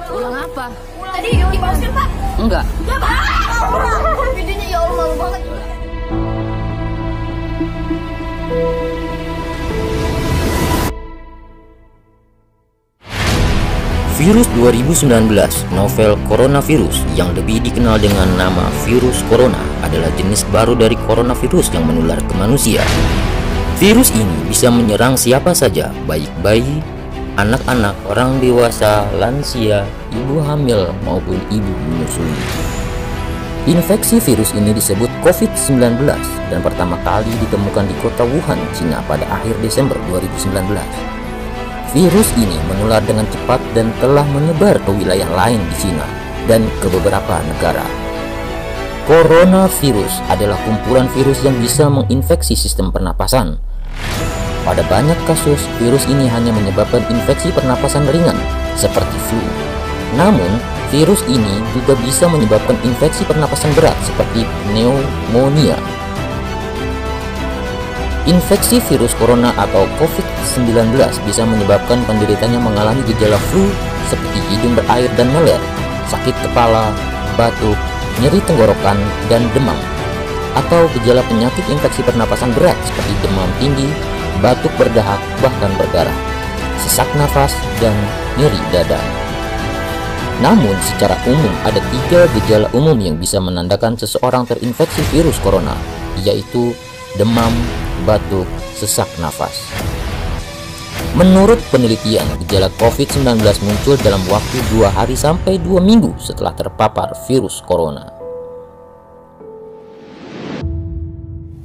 Ulang apa? Tadi dipausin Pak? Enggak. Ya Pak. Videonya ya Allah malu banget. Virus 2019, novel coronavirus yang lebih dikenal dengan nama virus corona adalah jenis baru dari coronavirus yang menular ke manusia. Virus ini bisa menyerang siapa saja, baik bayi, anak-anak, orang dewasa, lansia, ibu hamil, maupun ibu menyusui. Infeksi virus ini disebut COVID-19 dan pertama kali ditemukan di kota Wuhan, Cina pada akhir Desember 2019. Virus ini menular dengan cepat dan telah menyebar ke wilayah lain di Cina dan ke beberapa negara. Coronavirus adalah kumpulan virus yang bisa menginfeksi sistem pernapasan. Pada banyak kasus, virus ini hanya menyebabkan infeksi pernapasan ringan, seperti flu. Namun, virus ini juga bisa menyebabkan infeksi pernapasan berat, seperti pneumonia. Infeksi virus corona atau COVID-19 bisa menyebabkan penderitanya mengalami gejala flu seperti hidung berair dan meler, sakit kepala, batuk, nyeri tenggorokan, dan demam. Atau gejala penyakit infeksi pernapasan berat seperti demam tinggi, batuk berdahak, bahkan berdarah, sesak nafas, dan nyeri dada. Namun, secara umum ada 3 gejala umum yang bisa menandakan seseorang terinfeksi virus corona, yaitu demam, batuk, sesak nafas. Menurut penelitian, gejala COVID-19 muncul dalam waktu 2 hari sampai 2 minggu setelah terpapar virus corona.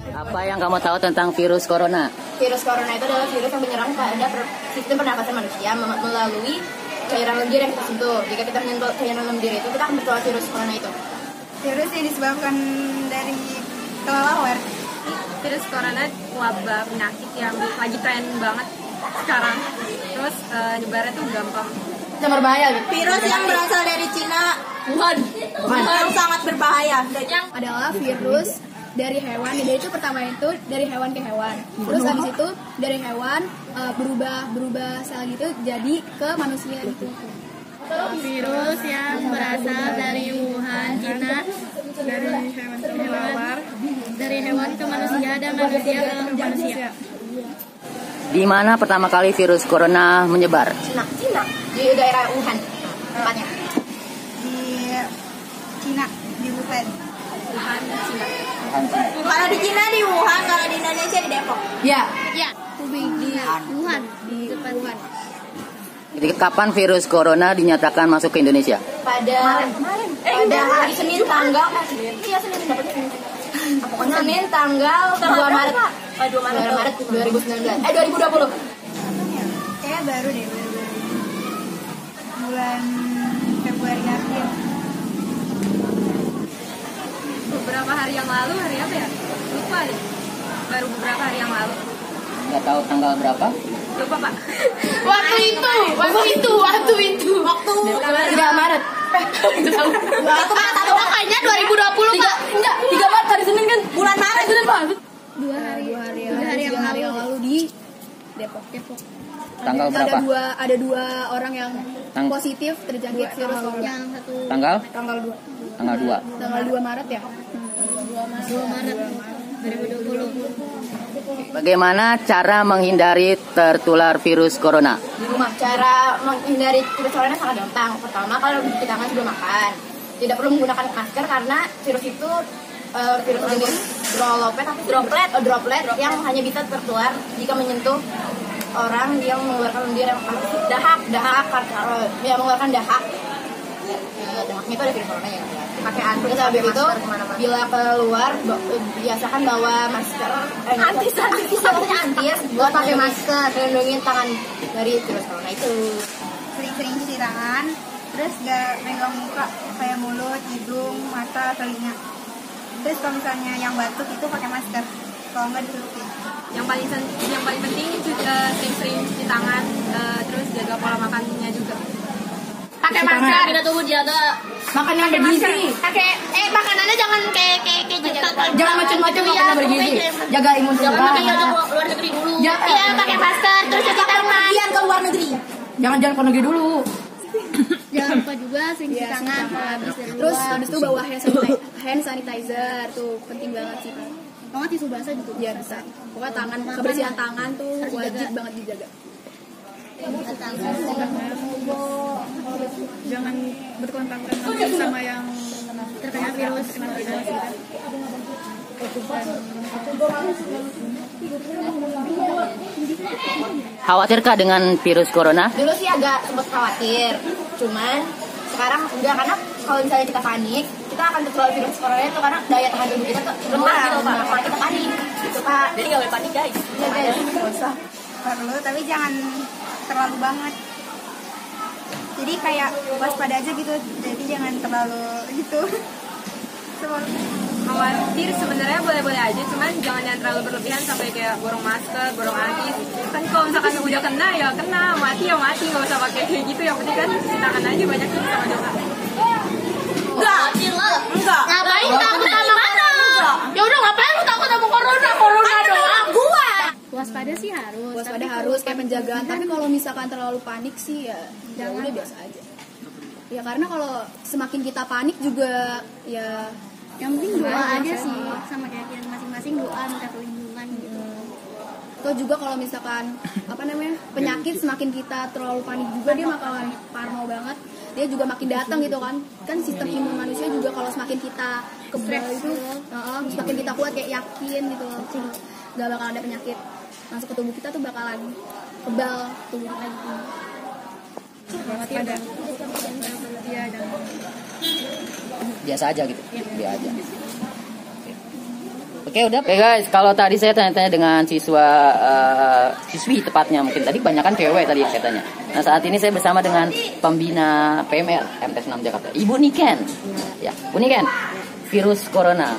Apa yang kamu tahu tentang virus corona? Virus corona itu adalah virus yang menyerang pada sistem pernapasan manusia melalui cairan lendir yang kita sentuh. Jika kita menyentuh cairan lendir itu, kita akan tertular virus corona itu. Virus yang disebabkan dari kelelawar. Virus corona wabah penyakit yang lagi tren banget sekarang. Terus nyebarnya tuh gampang. Yang berbahaya gitu. Virus yang berasal dari Cina, Wuhan. yang sangat berbahaya. Yang adalah virus dari hewan. Jadi itu pertama itu dari hewan ke hewan. Terus habis itu dari hewan berubah sel gitu jadi ke manusia gitu. virus yang berasal dari Wuhan, Cina, Dari hewan kelelawar. dari hewan ke manusia dan manusia ke manusia. Di mana pertama kali virus corona menyebar? Cina di daerah Wuhan tempatnya. Di Cina, di Wuhan. Cina. Kalau di Cina di Wuhan, kalau di Indonesia di Depok. Ya. Ya, di Wuhan, di depan Wuhan. Jadi kapan virus corona dinyatakan masuk ke Indonesia? Pada hari Senin tanggal Senin pokoknya Senin tanggal 2 Maret 2019 2020. Kayak baru deh, bulan Februari akhir. Beberapa hari yang lalu, hari apa ya? Lupa deh. Baru beberapa hari yang lalu. Nggak tahu tanggal berapa? Lupa Pak. Waktu itu 3 Maret. Kayaknya 2020 Pak. Enggak, 3 Maret hari Senin kan? Bulan Maret. Senin Pak. 2 hari yang lalu di Depok. Tanggal berapa? Ada dua orang yang positif terjangkit virus corona. Yang satu Tanggal? Tanggal 2. Tanggal 2. Tanggal 2 Maret ya? 2 Maret 2020. Bagaimana cara menghindari tertular virus corona? Di rumah cara menghindari virus corona sangat gampang. Pertama, kalau cuci tangan sebelum makan, tidak perlu menggunakan masker karena virus itu virus jenis droplet yang hanya bisa tertular jika menyentuh orang yang mengeluarkan lendir yang dahak ya mengeluarkan dahaknya itu ada virus corona ya. Pakai antis habis itu bila keluar biasakan bawa masker antis buat pakai masker melindungi tangan dari virus corona itu. Sering-sering cuci tangan, terus gak megang muka kayak mulut, hidung, mata, telinga. Terus kalau misalnya yang batuk itu pakai masker, kalau nggak ditutupi. Yang paling penting sering-sering cuci tangan, terus jaga pola makannya juga. pakai masker. Kita tunggu jaga. Makan yang bergizi. Pakai makanannya jangan kayak Jangan macam-macam makan yang bergizi. Jaga imun tubuh. luar negeri dulu. Iya, pakai masker terus cuci tangan. Ke luar negeri. Jangan ke negeri dulu. Jangan lupa juga cuci tangan habis dari luar. Terus habis itu bawa hand sanitizer tuh penting banget sih Pak. Kalau tisu basah juga biar bisa. Pokoknya tangan kebersihan tangan tuh wajib banget dijaga. Jangan berkontak langsung sama yang terkena virus Khawatirkah dengan virus corona? Dulu sih agak sempat khawatir, cuman sekarang enggak, karena kalau misalnya kita panik, kita akan tertular virus corona itu karena daya tahan tubuh kita tuh lemah gitu Pak. Kalau kita panik, gitu Pak. Jadi nggak boleh panik guys. Iya guys, nggak usah. Perlu, tapi jangan terlalu banget. Jadi kayak waspada aja gitu. Jadi jangan terlalu gitu. Khawatir sebenarnya boleh-boleh aja, cuman jangan yang terlalu berlebihan sampai kayak borong masker, borong antis. Kan kalau misalkan udah kena ya kena, mati ya mati, nggak usah pakai kayak gitu. Yang penting kan cuci tangan aja banyak tuh sama juga. Enggak. Ngapain takut sama corona? Ya udah ngapain lu takut sama corona? Corona doang gua. waspada sih harus. Waspada harus kayak penjagaan. Tapi kalau misalkan terlalu panik sih ya udah biasa aja. Ya karena kalau semakin kita panik juga ya yang penting doa aja sih, sama keyakinan masing-masing, doa minta perlindungan gitu. Atau juga kalau misalkan penyakit semakin kita terlalu panik juga dia bakalan parno banget, dia juga makin datang gitu kan sistem imun manusia juga kalau semakin kita kebal itu semakin kita kuat kayak yakin gitu gak bakal ada penyakit masuk ke tubuh kita tuh bakalan kebal tubuh kita gitu. Biasa aja gitu. Biasa aja. Oke, udah. Oke guys, kalau tadi saya tanya-tanya dengan siswi tepatnya, mungkin tadi kebanyakan cewek tadi katanya. Nah, saat ini saya bersama dengan pembina PMR MTs 6 Jakarta, Ibu Niken. Ya, Bu Niken, virus corona.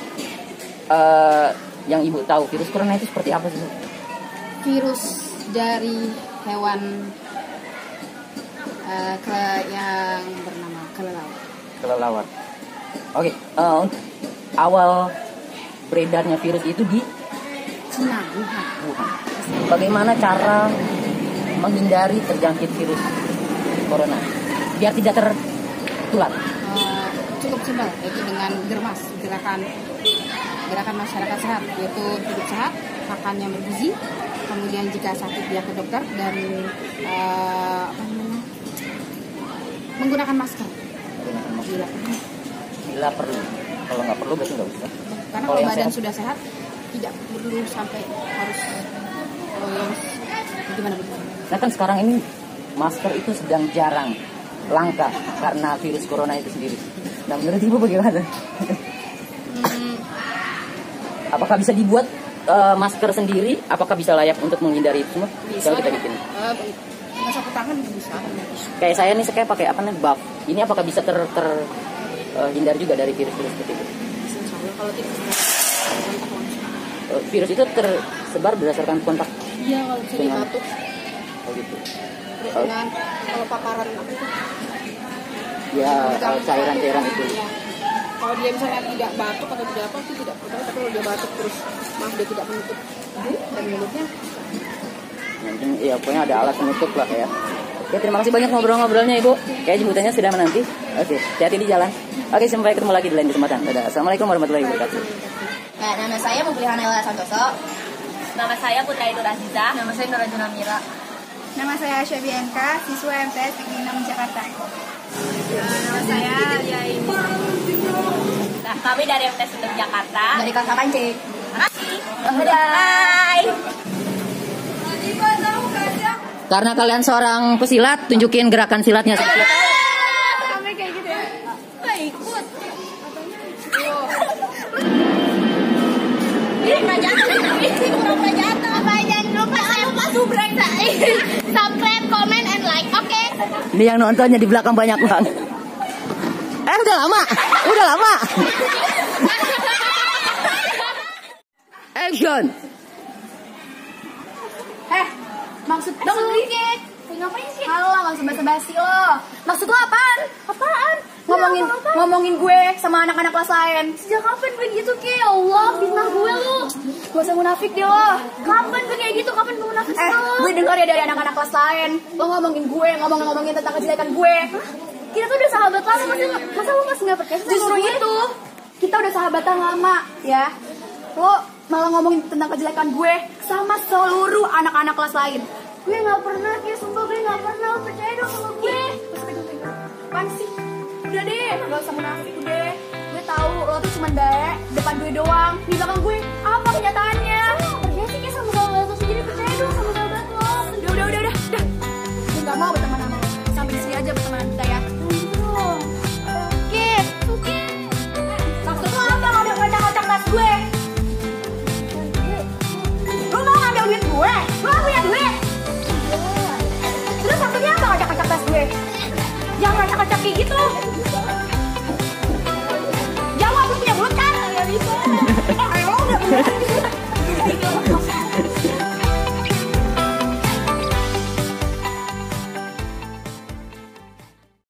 Yang Ibu tahu, virus corona itu seperti apa sih? Virus dari hewan yang bernama kelelawar. Oke, awal beredarnya virus itu di Cina, Wuhan. Bagaimana cara menghindari terjangkit virus corona biar tidak tertular? Cukup simpel, yaitu dengan germas, gerakan masyarakat sehat, yaitu hidup sehat, makan yang bergizi, kemudian jika sakit dia ke dokter dan menggunakan masker. Bila perlu. Kalau nggak perlu berarti nggak usah. Karena kalau badan sudah sehat, tidak perlu sampai harus gimana. Nah kan sekarang ini masker itu sedang jarang, langka karena virus corona itu sendiri. Nah menurut Ibu bagaimana? Apakah bisa dibuat masker sendiri? Apakah bisa layak untuk menghindari itu semua? Bisa kita bikin. Sapu tangan bisa. Kayak saya nih, saya pakai buff. Ini apakah bisa terhindar juga dari virus-virus seperti itu? Kalau tidak virus itu tersebar berdasarkan kontak. Iya, kalau misalnya batuk. Oh gitu. Dengan kalau paparan apa itu? Ya, cairan-cairan itu. Ya. Kalau dia misalnya tidak batuk atau tidak apa itu tidak apa, tapi kalau dia batuk terus dia tidak menutup dan mulutnya. Mungkin ya pokoknya ada alat penutup lah ya. Oke, terima kasih banyak ngobrol-ngobrolnya Ibu. Kayak jemputannya sudah menanti. Oke, hati-hati di jalan. Oke, sampai ketemu lagi di lain kesempatan. Dadah. Assalamualaikum warahmatullahi wabarakatuh. Nah, nama saya Mubrihana Ella Santoso. Nama saya Putri Ayu Aziza. Nama saya Nora Junamira. Nama saya Syabi NK, siswa MTs Negeri 6 Jakarta. Nama saya Yaini. Nah, kami dari MTs 6 Jakarta. Dari kelas 8 C. Terima kasih. Bye. Karena kalian seorang pesilat, tunjukin gerakan silatnya. Sampai kayak gitu ya. Ikut. Pura jatuh. Apa jangan lupa subscribe, comment, and like. Oke. Ini yang nontonnya di belakang banyak banget. Udah lama. Action. Maksud Ngapain sih? Alah, langsung basa-basi lo. Maksud lo apaan? Apaan? Ngomongin gue sama anak-anak kelas lain. Sejak kapan gue gitu, Ki? Ya Allah, fitnah gue lo. Gak usah munafik deh lo. Kapan gue kayak gitu? Kapan gue munafik gue dengar ya dari anak-anak kelas lain. Lo ngomongin gue, ngomongin tentang kejelekan gue. Kita tuh udah sahabat lama, masa lo masih gak percaya? Justru itu, kita udah sahabatan lama, ya. Lo malah ngomongin tentang kejelekan gue sama seluruh anak-anak kelas lain. Gue gak pernah, kayak sumpah gue gak pernah. Percaya dong sama gue. Apaan sih? Udah deh, gak usah munafik udah. Gue tahu lo tuh cuma baik depan gue doang. Di belakang gue, apa kenyataan?